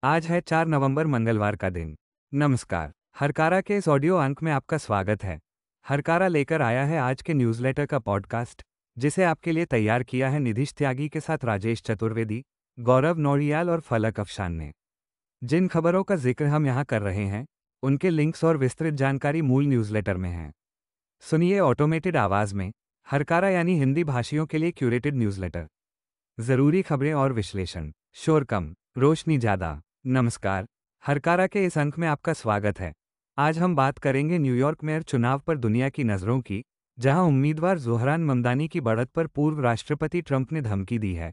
आज है 4 नवंबर मंगलवार का दिन। नमस्कार। हरकारा के इस ऑडियो अंक में आपका स्वागत है। हरकारा लेकर आया है आज के न्यूज़लेटर का पॉडकास्ट, जिसे आपके लिए तैयार किया है निधिश त्यागी के साथ राजेश चतुर्वेदी, गौरव नौरियाल और फलक अफशान ने। जिन खबरों का जिक्र हम यहाँ कर रहे हैं, उनके लिंक्स और विस्तृत जानकारी मूल न्यूज़लेटर में है। सुनिए ऑटोमेटेड आवाज़ में हरकारा यानी हिंदी भाषियों के लिए क्यूरेटेड न्यूज़लेटर। जरूरी खबरें और विश्लेषण, शोर कम, रोशनी ज़्यादा। नमस्कार। हरकारा के इस अंक में आपका स्वागत है। आज हम बात करेंगे न्यूयॉर्क मेयर चुनाव पर दुनिया की नज़रों की, जहां उम्मीदवार ज़ोहरान ममदानी की बढ़त पर पूर्व राष्ट्रपति ट्रंप ने धमकी दी है।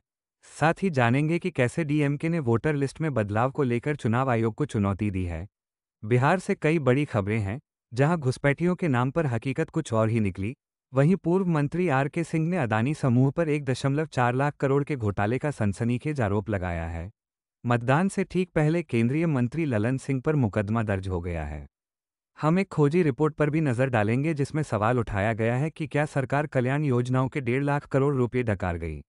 साथ ही जानेंगे कि कैसे डीएमके ने वोटर लिस्ट में बदलाव को लेकर चुनाव आयोग को चुनौती दी है। बिहार से कई बड़ी खबरें हैं, जहां घुसपैठियों के नाम पर हकीकत कुछ और ही निकली। वहीं पूर्व मंत्री आर.के. सिंह ने अदानी समूह पर 1.4 लाख करोड़ के घोटाले का सनसनीखेज आरोप लगाया है। मतदान से ठीक पहले केंद्रीय मंत्री ललन सिंह पर मुकदमा दर्ज हो गया है। हम एक खोजी रिपोर्ट पर भी नजर डालेंगे, जिसमें सवाल उठाया गया है कि क्या सरकार कल्याण योजनाओं के 1.5 लाख करोड़ रुपए डकार गई।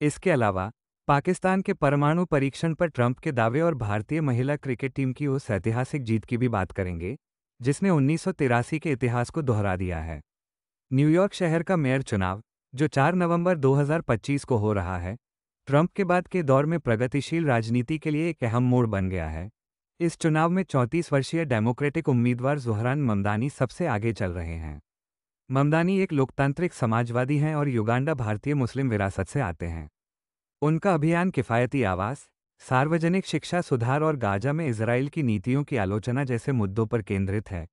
इसके अलावा पाकिस्तान के परमाणु परीक्षण पर ट्रंप के दावे और भारतीय महिला क्रिकेट टीम की उस ऐतिहासिक जीत की भी बात करेंगे, जिसने 1983 के इतिहास को दोहरा दिया है। न्यूयॉर्क शहर का मेयर चुनाव, जो 4 नवंबर 2025 को हो रहा है, ट्रंप के बाद के दौर में प्रगतिशील राजनीति के लिए एक अहम मोड़ बन गया है। इस चुनाव में 34 वर्षीय डेमोक्रेटिक उम्मीदवार ज़ोहरान ममदानी सबसे आगे चल रहे हैं। ममदानी एक लोकतांत्रिक समाजवादी हैं और युगांडा भारतीय मुस्लिम विरासत से आते हैं। उनका अभियान किफ़ायती आवास, सार्वजनिक शिक्षा सुधार और गाजा में इजराइल की नीतियों की आलोचना जैसे मुद्दों पर केंद्रित है।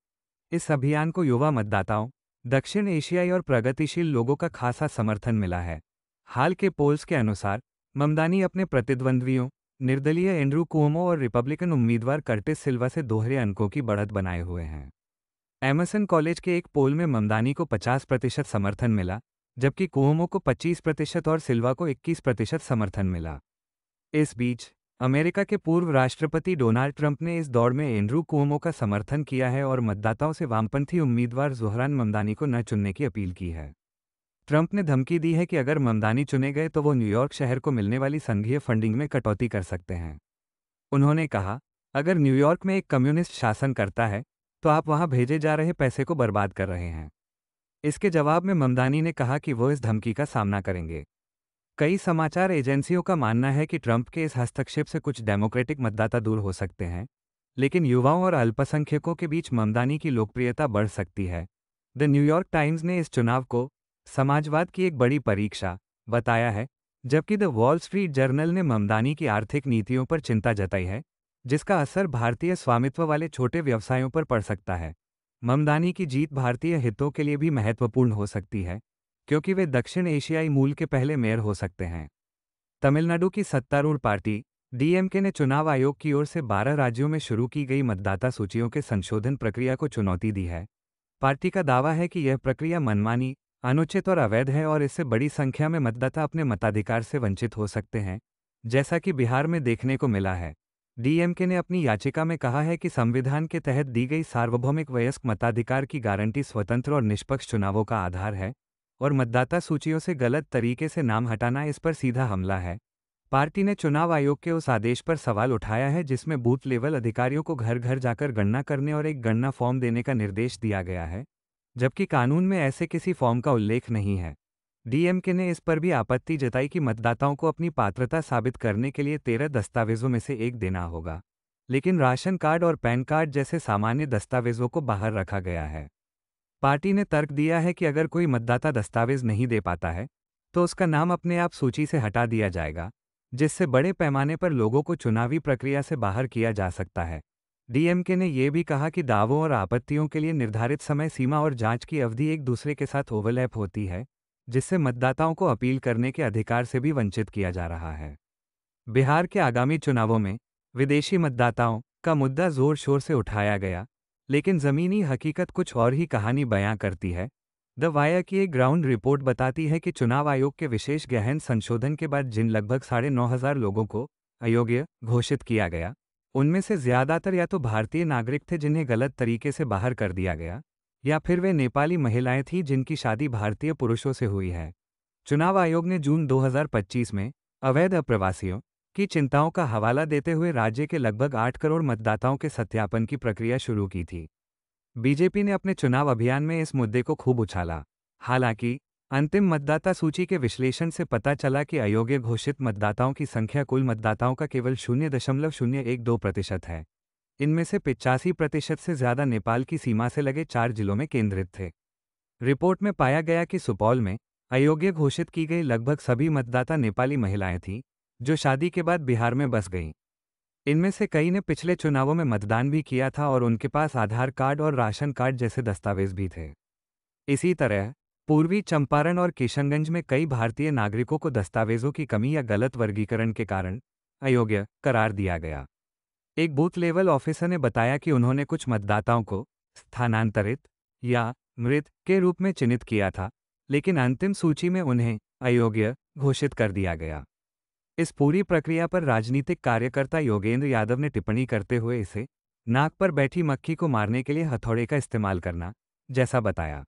इस अभियान को युवा मतदाताओं, दक्षिण एशियाई और प्रगतिशील लोगों का खासा समर्थन मिला है। हाल के पोल्स के अनुसार ममदानी अपने प्रतिद्वंद्वियों, निर्दलीय एंड्रू कुओमो और रिपब्लिकन उम्मीदवार कर्टिस सिल्वा से दोहरे अंकों की बढ़त बनाए हुए हैं। एमर्सन कॉलेज के एक पोल में ममदानी को 50% समर्थन मिला, जबकि कुओमो को 25% और सिल्वा को 21% समर्थन मिला। इस बीच अमेरिका के पूर्व राष्ट्रपति डोनाल्ड ट्रंप ने इस दौड़ में एंड्रू कुओमो का समर्थन किया है और मतदाताओं से वामपंथी उम्मीदवार ज़ोहरान ममदानी को न चुनने की अपील की है। ट्रंप ने धमकी दी है कि अगर ममदानी चुने गए तो वो न्यूयॉर्क शहर को मिलने वाली संघीय फंडिंग में कटौती कर सकते हैं। उन्होंने कहा, अगर न्यूयॉर्क में एक कम्युनिस्ट शासन करता है, तो आप वहां भेजे जा रहे पैसे को बर्बाद कर रहे हैं। इसके जवाब में ममदानी ने कहा कि वो इस धमकी का सामना करेंगे। कई समाचार एजेंसियों का मानना है कि ट्रंप के इस हस्तक्षेप से कुछ डेमोक्रेटिक मतदाता दूर हो सकते हैं, लेकिन युवाओं और अल्पसंख्यकों के बीच ममदानी की लोकप्रियता बढ़ सकती है। द न्यूयॉर्क टाइम्स ने इस चुनाव को समाजवाद की एक बड़ी परीक्षा बताया है, जबकि द वॉल स्ट्रीट जर्नल ने ममदानी की आर्थिक नीतियों पर चिंता जताई है, जिसका असर भारतीय स्वामित्व वाले छोटे व्यवसायों पर पड़ सकता है। ममदानी की जीत भारतीय हितों के लिए भी महत्वपूर्ण हो सकती है, क्योंकि वे दक्षिण एशियाई मूल के पहले मेयर हो सकते हैं। तमिलनाडु की सत्तारूढ़ पार्टी डीएमके ने चुनाव आयोग की ओर से 12 राज्यों में शुरू की गई मतदाता सूचियों के संशोधन प्रक्रिया को चुनौती दी है। पार्टी का दावा है कि यह प्रक्रिया मनमानी, अनुचित और अवैध है और इससे बड़ी संख्या में मतदाता अपने मताधिकार से वंचित हो सकते हैं, जैसा कि बिहार में देखने को मिला है। डीएमके ने अपनी याचिका में कहा है कि संविधान के तहत दी गई सार्वभौमिक वयस्क मताधिकार की गारंटी स्वतंत्र और निष्पक्ष चुनावों का आधार है, और मतदाता सूचियों से गलत तरीके से नाम हटाना इस पर सीधा हमला है। पार्टी ने चुनाव आयोग के उस आदेश पर सवाल उठाया है जिसमें बूथ लेवल अधिकारियों को घर घर जाकर गणना करने और एक गणना फॉर्म देने का निर्देश दिया गया है, जबकि कानून में ऐसे किसी फॉर्म का उल्लेख नहीं है। डीएमके ने इस पर भी आपत्ति जताई कि मतदाताओं को अपनी पात्रता साबित करने के लिए 13 दस्तावेजों में से एक देना होगा, लेकिन राशन कार्ड और पैन कार्ड जैसे सामान्य दस्तावेजों को बाहर रखा गया है। पार्टी ने तर्क दिया है कि अगर कोई मतदाता दस्तावेज नहीं दे पाता है, तो उसका नाम अपने आप सूची से हटा दिया जाएगा, जिससे बड़े पैमाने पर लोगों को चुनावी प्रक्रिया से बाहर किया जा सकता है। डीएमके ने यह भी कहा कि दावों और आपत्तियों के लिए निर्धारित समय सीमा और जांच की अवधि एक दूसरे के साथ ओवरलैप होती है, जिससे मतदाताओं को अपील करने के अधिकार से भी वंचित किया जा रहा है। बिहार के आगामी चुनावों में विदेशी मतदाताओं का मुद्दा जोर शोर से उठाया गया, लेकिन ज़मीनी हकीकत कुछ और ही कहानी बयां करती है। द वायर की एक ग्राउंड रिपोर्ट बताती है कि चुनाव आयोग के विशेष गहन संशोधन के बाद जिन लगभग 9,500 लोगों को अयोग्य घोषित किया गया, उनमें से ज़्यादातर या तो भारतीय नागरिक थे जिन्हें गलत तरीके से बाहर कर दिया गया, या फिर वे नेपाली महिलाएं थीं जिनकी शादी भारतीय पुरुषों से हुई है। चुनाव आयोग ने जून 2025 में अवैध अप्रवासियों की चिंताओं का हवाला देते हुए राज्य के लगभग 8 करोड़ मतदाताओं के सत्यापन की प्रक्रिया शुरू की थी। बीजेपी ने अपने चुनाव अभियान में इस मुद्दे को खूब उछाला। हालांकि अंतिम मतदाता सूची के विश्लेषण से पता चला कि अयोग्य घोषित मतदाताओं की संख्या कुल मतदाताओं का केवल 0.012% है। इनमें से 85% से ज्यादा नेपाल की सीमा से लगे 4 जिलों में केंद्रित थे। रिपोर्ट में पाया गया कि सुपौल में अयोग्य घोषित की गई लगभग सभी मतदाता नेपाली महिलाएं थीं, जो शादी के बाद बिहार में बस गईं। इनमें से कई ने पिछले चुनावों में मतदान भी किया था और उनके पास आधार कार्ड और राशन कार्ड जैसे दस्तावेज भी थे। इसी तरह पूर्वी चंपारण और किशनगंज में कई भारतीय नागरिकों को दस्तावेजों की कमी या गलत वर्गीकरण के कारण अयोग्य करार दिया गया। एक बूथ लेवल ऑफिसर ने बताया कि उन्होंने कुछ मतदाताओं को स्थानांतरित या मृत के रूप में चिन्हित किया था, लेकिन अंतिम सूची में उन्हें अयोग्य घोषित कर दिया गया। इस पूरी प्रक्रिया पर राजनीतिक कार्यकर्ता योगेंद्र यादव ने टिप्पणी करते हुए इसे नाक पर बैठी मक्खी को मारने के लिए हथौड़े का इस्तेमाल करना जैसा बताया।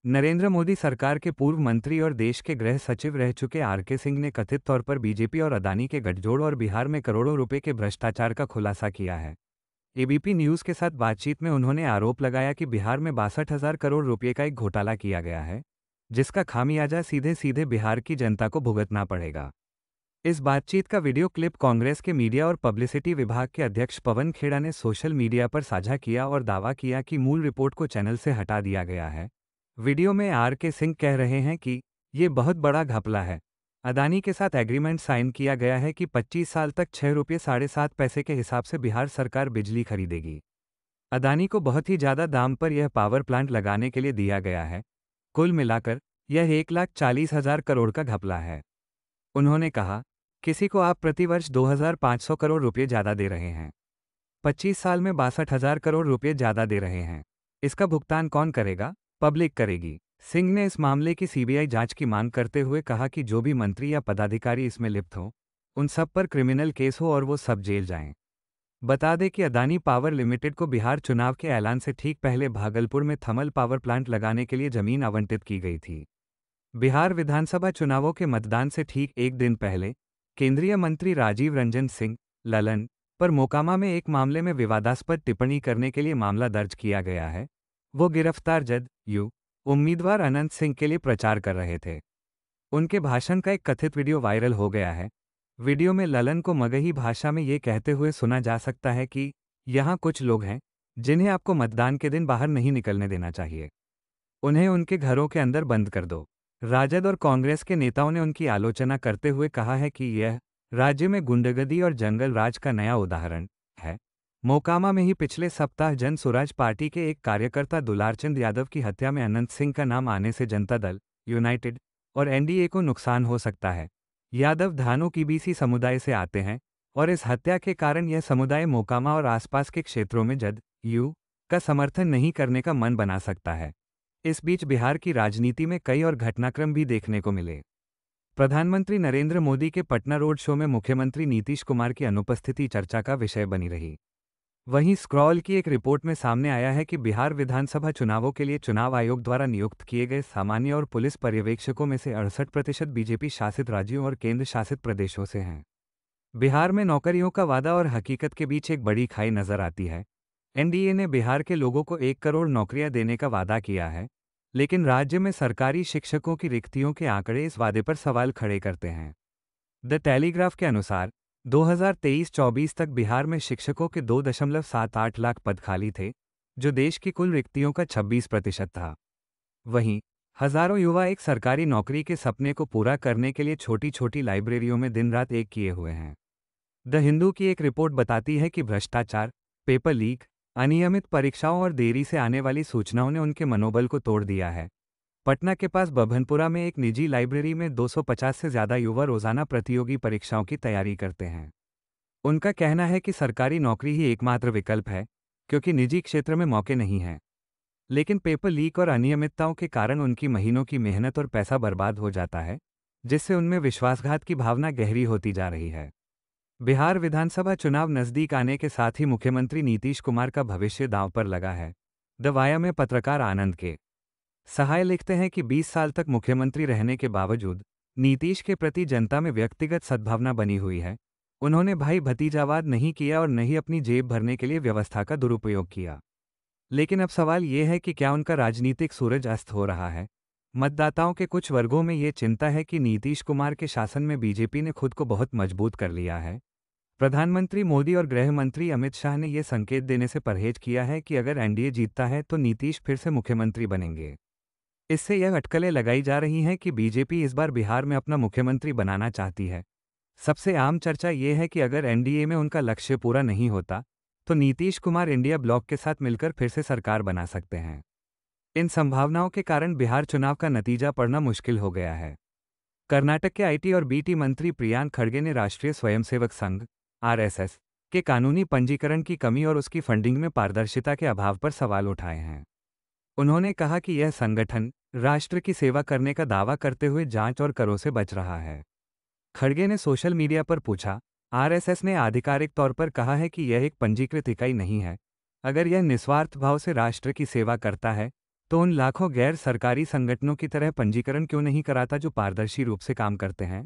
नरेंद्र मोदी सरकार के पूर्व मंत्री और देश के गृह सचिव रह चुके आरके सिंह ने कथित तौर पर बीजेपी और अदानी के गठजोड़ और बिहार में करोड़ों रुपए के भ्रष्टाचार का खुलासा किया है। एबीपी न्यूज के साथ बातचीत में उन्होंने आरोप लगाया कि बिहार में 62,000 करोड़ रुपए का एक घोटाला किया गया है, जिसका खामियाजा सीधे सीधे बिहार की जनता को भुगतना पड़ेगा। इस बातचीत का वीडियो क्लिप कांग्रेस के मीडिया और पब्लिसिटी विभाग के अध्यक्ष पवन खेड़ा ने सोशल मीडिया पर साझा किया और दावा किया कि मूल रिपोर्ट को चैनल से हटा दिया गया है। वीडियो में आरके सिंह कह रहे हैं कि ये बहुत बड़ा घपला है। अदानी के साथ एग्रीमेंट साइन किया गया है कि 25 साल तक 6 रुपये 7.5 पैसे के हिसाब से बिहार सरकार बिजली खरीदेगी। अदानी को बहुत ही ज़्यादा दाम पर यह पावर प्लांट लगाने के लिए दिया गया है। कुल मिलाकर यह 1,40,000 करोड़ का घपला है। उन्होंने कहा, किसी को आप प्रतिवर्ष 2,500 करोड़ रुपये ज़्यादा दे रहे हैं। 25 साल में 62,000 करोड़ रुपये ज़्यादा दे रहे हैं। इसका भुगतान कौन करेगा? पब्लिक करेगी। सिंह ने इस मामले की सीबीआई जांच की मांग करते हुए कहा कि जो भी मंत्री या पदाधिकारी इसमें लिप्त हो, उन सब पर क्रिमिनल केस हो और वो सब जेल जाएं। बता दें कि अदानी पावर लिमिटेड को बिहार चुनाव के ऐलान से ठीक पहले भागलपुर में थर्मल पावर प्लांट लगाने के लिए जमीन आवंटित की गई थी। बिहार विधानसभा चुनावों के मतदान से ठीक एक दिन पहले केंद्रीय मंत्री राजीव रंजन सिंह ललन पर मोकामा में एक मामले में विवादास्पद टिप्पणी करने के लिए मामला दर्ज किया गया है। वो गिरफ्तार जदयू उम्मीदवार अनंत सिंह के लिए प्रचार कर रहे थे। उनके भाषण का एक कथित वीडियो वायरल हो गया है। वीडियो में ललन को मगही भाषा में ये कहते हुए सुना जा सकता है कि यहाँ कुछ लोग हैं जिन्हें आपको मतदान के दिन बाहर नहीं निकलने देना चाहिए। उन्हें उनके घरों के अंदर बंद कर दो। राजद और कांग्रेस के नेताओं ने उनकी आलोचना करते हुए कहा है कि यह राज्य में गुंडागर्दी और जंगल राज का नया उदाहरण है। मोकामा में ही पिछले सप्ताह जन स्वराज पार्टी के एक कार्यकर्ता दुलारचंद यादव की हत्या में अनंत सिंह का नाम आने से जनता दल यूनाइटेड और एनडीए को नुकसान हो सकता है। यादव धानो की बीसी समुदाय से आते हैं और इस हत्या के कारण यह समुदाय मोकामा और आसपास के क्षेत्रों में जदयू का समर्थन नहीं करने का मन बना सकता है। इस बीच बिहार की राजनीति में कई और घटनाक्रम भी देखने को मिले। प्रधानमंत्री नरेंद्र मोदी के पटना रोड शो में मुख्यमंत्री नीतीश कुमार की अनुपस्थिति चर्चा का विषय बनी रही। वहीं स्क्रॉल की एक रिपोर्ट में सामने आया है कि बिहार विधानसभा चुनावों के लिए चुनाव आयोग द्वारा नियुक्त किए गए सामान्य और पुलिस पर्यवेक्षकों में से 68% बीजेपी शासित राज्यों और केंद्र शासित प्रदेशों से हैं। बिहार में नौकरियों का वादा और हकीकत के बीच एक बड़ी खाई नजर आती है। एनडीए ने बिहार के लोगों को 1 करोड़ नौकरियां देने का वादा किया है, लेकिन राज्य में सरकारी शिक्षकों की रिक्तियों के आंकड़े इस वादे पर सवाल खड़े करते हैं। द टेलीग्राफ के अनुसार 2023-24 तक बिहार में शिक्षकों के 2.78 लाख पद खाली थे, जो देश की कुल रिक्तियों का 26% था। वहीं हजारों युवा एक सरकारी नौकरी के सपने को पूरा करने के लिए छोटी छोटी लाइब्रेरियों में दिन रात एक किए हुए हैं। द हिंदू की एक रिपोर्ट बताती है कि भ्रष्टाचार, पेपर लीक, अनियमित परीक्षाओं और देरी से आने वाली सूचनाओं ने उनके मनोबल को तोड़ दिया है। पटना के पास बभनपुरा में एक निजी लाइब्रेरी में 250 से ज़्यादा युवा रोजाना प्रतियोगी परीक्षाओं की तैयारी करते हैं। उनका कहना है कि सरकारी नौकरी ही एकमात्र विकल्प है, क्योंकि निजी क्षेत्र में मौके नहीं हैं। लेकिन पेपर लीक और अनियमितताओं के कारण उनकी महीनों की मेहनत और पैसा बर्बाद हो जाता है, जिससे उनमें विश्वासघात की भावना गहरी होती जा रही है। बिहार विधानसभा चुनाव नजदीक आने के साथ ही मुख्यमंत्री नीतीश कुमार का भविष्य दांव पर लगा है। द वाया में पत्रकार आनंद के सहाय लिखते हैं कि 20 साल तक मुख्यमंत्री रहने के बावजूद नीतीश के प्रति जनता में व्यक्तिगत सद्भावना बनी हुई है, उन्होंने भाई भतीजावाद नहीं किया और न ही अपनी जेब भरने के लिए व्यवस्था का दुरुपयोग किया। लेकिन अब सवाल ये है कि क्या उनका राजनीतिक सूरज अस्त हो रहा है? मतदाताओं के कुछ वर्गों में ये चिंता है कि नीतीश कुमार के शासन में बीजेपी ने खुद को बहुत मजबूत कर लिया है। प्रधानमंत्री मोदी और गृह मंत्री अमित शाह ने यह संकेत देने से परहेज किया है कि अगर एनडीए जीतता है तो नीतीश फिर से मुख्यमंत्री बनेंगे। इससे यह अटकलें लगाई जा रही हैं कि बीजेपी इस बार बिहार में अपना मुख्यमंत्री बनाना चाहती है। सबसे आम चर्चा ये है कि अगर एनडीए में उनका लक्ष्य पूरा नहीं होता तो नीतीश कुमार इंडिया ब्लॉक के साथ मिलकर फिर से सरकार बना सकते हैं। इन संभावनाओं के कारण बिहार चुनाव का नतीजा पड़ना मुश्किल हो गया है। कर्नाटक के आईटी और बीटी मंत्री प्रियांक खड़गे ने राष्ट्रीय स्वयंसेवक संघ आरएसएस के कानूनी पंजीकरण की कमी और उसकी फंडिंग में पारदर्शिता के अभाव पर सवाल उठाए हैं। उन्होंने कहा कि यह संगठन राष्ट्र की सेवा करने का दावा करते हुए जांच और करों से बच रहा है। खड़गे ने सोशल मीडिया पर पूछा, आरएसएस ने आधिकारिक तौर पर कहा है कि यह एक पंजीकृत इकाई नहीं है। अगर यह निस्वार्थ भाव से राष्ट्र की सेवा करता है तो उन लाखों गैर सरकारी संगठनों की तरह पंजीकरण क्यों नहीं कराता जो पारदर्शी रूप से काम करते हैं?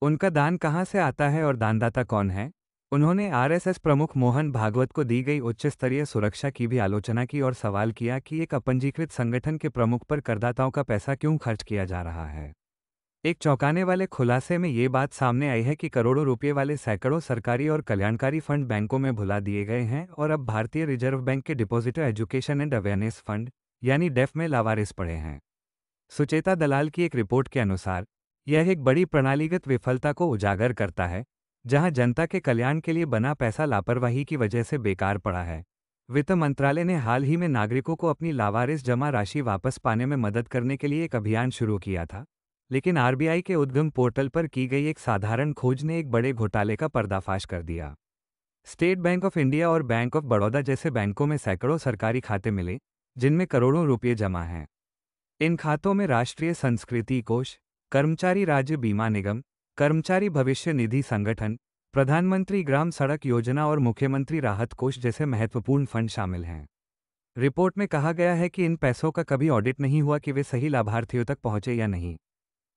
उनका दान कहां से आता है और दानदाता कौन है? उन्होंने आरएसएस प्रमुख मोहन भागवत को दी गई उच्च स्तरीय सुरक्षा की भी आलोचना की और सवाल किया कि एक अपंजीकृत संगठन के प्रमुख पर करदाताओं का पैसा क्यों खर्च किया जा रहा है। एक चौंकाने वाले खुलासे में ये बात सामने आई है कि करोड़ों रुपये वाले सैकड़ों सरकारी और कल्याणकारी फंड बैंकों में भुला दिए गए हैं और अब भारतीय रिजर्व बैंक के depositor education and awareness fund यानी डेफ में लावारिस पड़े हैं। सुचेता दलाल की एक रिपोर्ट के अनुसार यह एक बड़ी प्रणालीगत विफलता को उजागर करता है, जहां जनता के कल्याण के लिए बना पैसा लापरवाही की वजह से बेकार पड़ा है। वित्त मंत्रालय ने हाल ही में नागरिकों को अपनी लावारिस जमा राशि वापस पाने में मदद करने के लिए एक अभियान शुरू किया था, लेकिन आरबीआई के उद्गम पोर्टल पर की गई एक साधारण खोज ने एक बड़े घोटाले का पर्दाफाश कर दिया। स्टेट बैंक ऑफ इंडिया और बैंक ऑफ बड़ौदा जैसे बैंकों में सैकड़ों सरकारी खाते मिले, जिनमें करोड़ों रुपये जमा हैं। इन खातों में राष्ट्रीय संस्कृति कोष, कर्मचारी राज्य बीमा निगम, कर्मचारी भविष्य निधि संगठन, प्रधानमंत्री ग्राम सड़क योजना और मुख्यमंत्री राहत कोष जैसे महत्वपूर्ण फंड शामिल हैं। रिपोर्ट में कहा गया है कि इन पैसों का कभी ऑडिट नहीं हुआ कि वे सही लाभार्थियों तक पहुंचे या नहीं।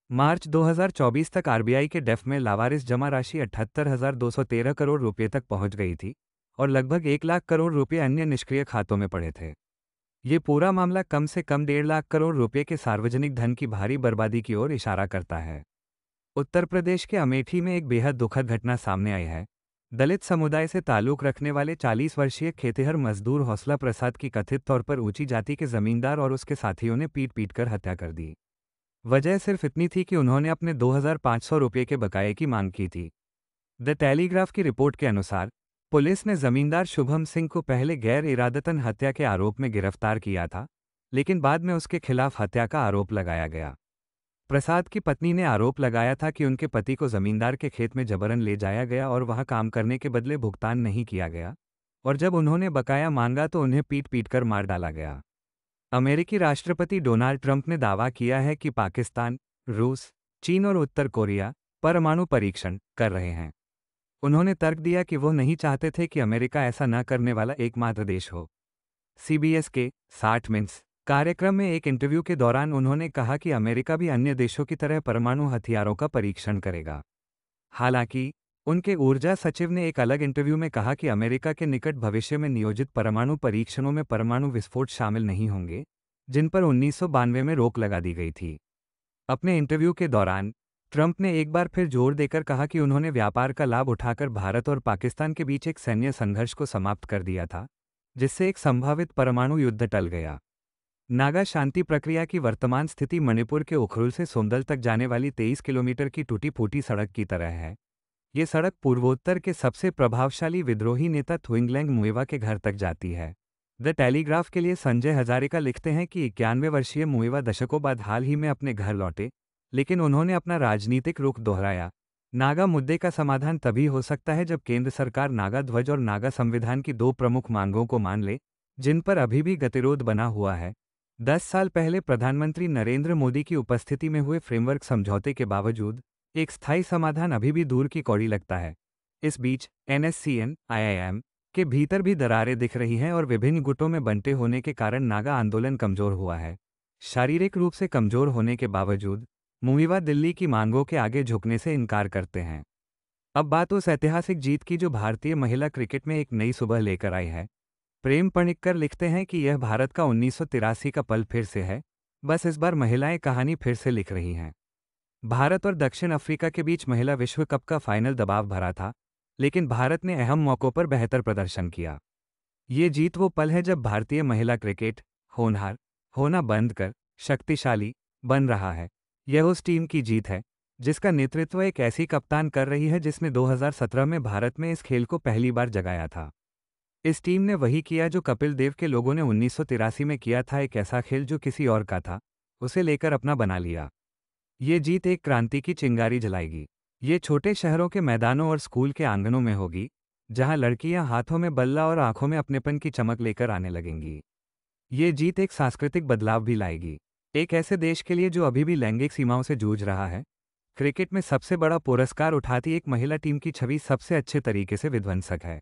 मार्च 2024 तक आरबीआई के डेफ में लावारिस जमा राशि 78,213 करोड़ रुपये तक पहुंच गई थी और लगभग 1 लाख करोड़ रुपये अन्य निष्क्रिय खातों में पड़े थे। ये पूरा मामला कम से कम 1.5 लाख करोड़ रुपये के सार्वजनिक धन की भारी बर्बादी की ओर इशारा करता है। उत्तर प्रदेश के अमेठी में एक बेहद दुखद घटना सामने आई है। दलित समुदाय से ताल्लुक रखने वाले 40 वर्षीय खेतिहर मजदूर हौसला प्रसाद की कथित तौर पर ऊंची जाति के जमींदार और उसके साथियों ने पीट कर हत्या कर दी। वजह सिर्फ इतनी थी कि उन्होंने अपने 2,500 रुपये के बकाये की मांग की थी। द टेलीग्राफ की रिपोर्ट के अनुसार पुलिस ने जमींदार शुभम सिंह को पहले गैर इरादतन हत्या के आरोप में गिरफ्तार किया था, लेकिन बाद में उसके खिलाफ हत्या का आरोप लगाया गया। प्रसाद की पत्नी ने आरोप लगाया था कि उनके पति को जमींदार के खेत में जबरन ले जाया गया और वहां काम करने के बदले भुगतान नहीं किया गया, और जब उन्होंने बकाया मांगा तो उन्हें पीट कर मार डाला गया। अमेरिकी राष्ट्रपति डोनाल्ड ट्रंप ने दावा किया है कि पाकिस्तान, रूस, चीन और उत्तर कोरिया परमाणु परीक्षण कर रहे हैं। उन्होंने तर्क दिया कि वो नहीं चाहते थे कि अमेरिका ऐसा न करने वाला एकमात्र देश हो। सीबीएस के 60 मिनट्स कार्यक्रम में एक इंटरव्यू के दौरान उन्होंने कहा कि अमेरिका भी अन्य देशों की तरह परमाणु हथियारों का परीक्षण करेगा। हालांकि उनके ऊर्जा सचिव ने एक अलग इंटरव्यू में कहा कि अमेरिका के निकट भविष्य में नियोजित परमाणु परीक्षणों में परमाणु विस्फोट शामिल नहीं होंगे, जिन पर 1992 में रोक लगा दी गई थी। अपने इंटरव्यू के दौरान ट्रंप ने एक बार फिर जोर देकर कहा कि उन्होंने व्यापार का लाभ उठाकर भारत और पाकिस्तान के बीच एक सैन्य संघर्ष को समाप्त कर दिया था, जिससे एक संभावित परमाणु युद्ध टल गया। नागा शांति प्रक्रिया की वर्तमान स्थिति मणिपुर के उखरुल से सोमदल तक जाने वाली 23 किलोमीटर की टूटी फूटी सड़क की तरह है। ये सड़क पूर्वोत्तर के सबसे प्रभावशाली विद्रोही नेता थुइंगलेंग मुइवा के घर तक जाती है। द टेलीग्राफ के लिए संजय हजारिका लिखते हैं कि 91 वर्षीय मुइवा दशकों बाद हाल ही में अपने घर लौटे, लेकिन उन्होंने अपना राजनीतिक रुख दोहराया। नागा मुद्दे का समाधान तभी हो सकता है जब केंद्र सरकार नागा ध्वज और नागा संविधान की 2 प्रमुख मांगों को मान ले, जिन पर अभी भी गतिरोध बना हुआ है। 10 साल पहले प्रधानमंत्री नरेंद्र मोदी की उपस्थिति में हुए फ्रेमवर्क समझौते के बावजूद एक स्थायी समाधान अभी भी दूर की कौड़ी लगता है। इस बीच एनएससीएन आईआईएम के भीतर भी दरारें दिख रही हैं और विभिन्न गुटों में बंटे होने के कारण नागा आंदोलन कमजोर हुआ है। शारीरिक रूप से कमजोर होने के बावजूद मुइवा दिल्ली की मांगों के आगे झुकने से इनकार करते हैं। अब बात उस ऐतिहासिक जीत की जो भारतीय महिला क्रिकेट में एक नई सुबह लेकर आई है। प्रेम पणिक्कर लिखते हैं कि यह भारत का 1983 का पल फिर से है। बस इस बार महिलाएं कहानी फिर से लिख रही हैं। भारत और दक्षिण अफ्रीका के बीच महिला विश्व कप का फाइनल दबाव भरा था, लेकिन भारत ने अहम मौकों पर बेहतर प्रदर्शन किया। ये जीत वो पल है जब भारतीय महिला क्रिकेट होनहार होना बंद कर शक्तिशाली बन रहा है। यह उस टीम की जीत है जिसका नेतृत्व एक ऐसी कप्तान कर रही है जिसने 2017 में भारत में इस खेल को पहली बार जगाया था। इस टीम ने वही किया जो कपिल देव के लोगों ने 1983 में किया था, एक ऐसा खेल जो किसी और का था उसे लेकर अपना बना लिया। ये जीत एक क्रांति की चिंगारी जलाएगी। ये छोटे शहरों के मैदानों और स्कूल के आंगनों में होगी, जहां लड़कियां हाथों में बल्ला और आंखों में अपनेपन की चमक लेकर आने लगेंगी। ये जीत एक सांस्कृतिक बदलाव भी लाएगी, एक ऐसे देश के लिए जो अभी भी लैंगिक सीमाओं से जूझ रहा है। क्रिकेट में सबसे बड़ा पुरस्कार उठाती एक महिला टीम की छवि सबसे अच्छे तरीके से विध्वंसक है।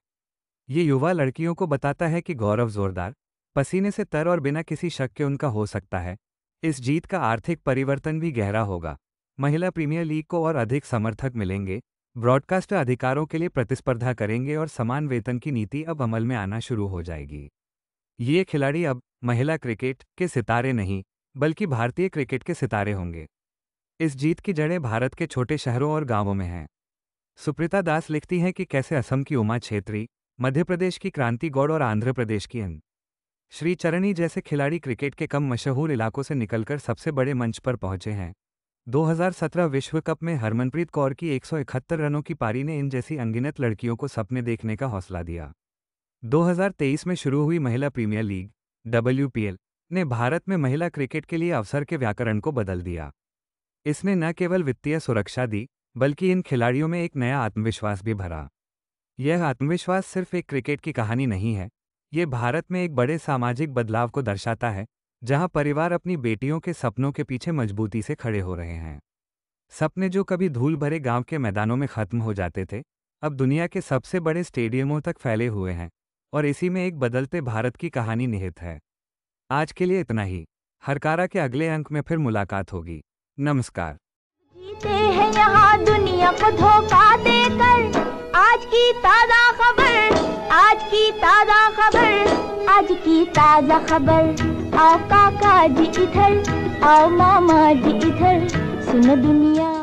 ये युवा लड़कियों को बताता है कि गौरव जोरदार, पसीने से तर और बिना किसी शक के उनका हो सकता है। इस जीत का आर्थिक परिवर्तन भी गहरा होगा। महिला प्रीमियर लीग को और अधिक समर्थक मिलेंगे, ब्रॉडकास्ट अधिकारों के लिए प्रतिस्पर्धा करेंगे और समान वेतन की नीति अब अमल में आना शुरू हो जाएगी। ये खिलाड़ी अब महिला क्रिकेट के सितारे नहीं, बल्कि भारतीय क्रिकेट के सितारे होंगे। इस जीत की जड़ें भारत के छोटे शहरों और गांवों में हैं। सुप्रीता दास लिखती हैं कि कैसे असम की उमा छेत्री, मध्य प्रदेश की क्रांति गौड़ और आंध्र प्रदेश की एन श्री चरणी जैसे खिलाड़ी क्रिकेट के कम मशहूर इलाकों से निकलकर सबसे बड़े मंच पर पहुंचे हैं। 2017 विश्व कप में हरमनप्रीत कौर की 171 रनों की पारी ने इन जैसी अनगिनत लड़कियों को सपने देखने का हौसला दिया। 2023 में शुरू हुई महिला प्रीमियर लीग WPL ने भारत में महिला क्रिकेट के लिए अवसर के व्याकरण को बदल दिया। इसने न केवल वित्तीय सुरक्षा दी, बल्कि इन खिलाड़ियों में एक नया आत्मविश्वास भी भरा। यह आत्मविश्वास सिर्फ एक क्रिकेट की कहानी नहीं है, ये भारत में एक बड़े सामाजिक बदलाव को दर्शाता है, जहां परिवार अपनी बेटियों के सपनों के पीछे मजबूती से खड़े हो रहे हैं। सपने जो कभी धूल भरे गांव के मैदानों में खत्म हो जाते थे, अब दुनिया के सबसे बड़े स्टेडियमों तक फैले हुए हैं, और इसी में एक बदलते भारत की कहानी निहित है। आज के लिए इतना ही। हरकारा के अगले अंक में फिर मुलाकात होगी। नमस्कार। जीते हैं यहाँ दुनिया को धोखा देकर। आज की ताजा खबर, आज की ताजा खबर, आज की ताजा खबर। आओ काका जी इधर, आओ मामा जी इधर, सुनो दुनिया।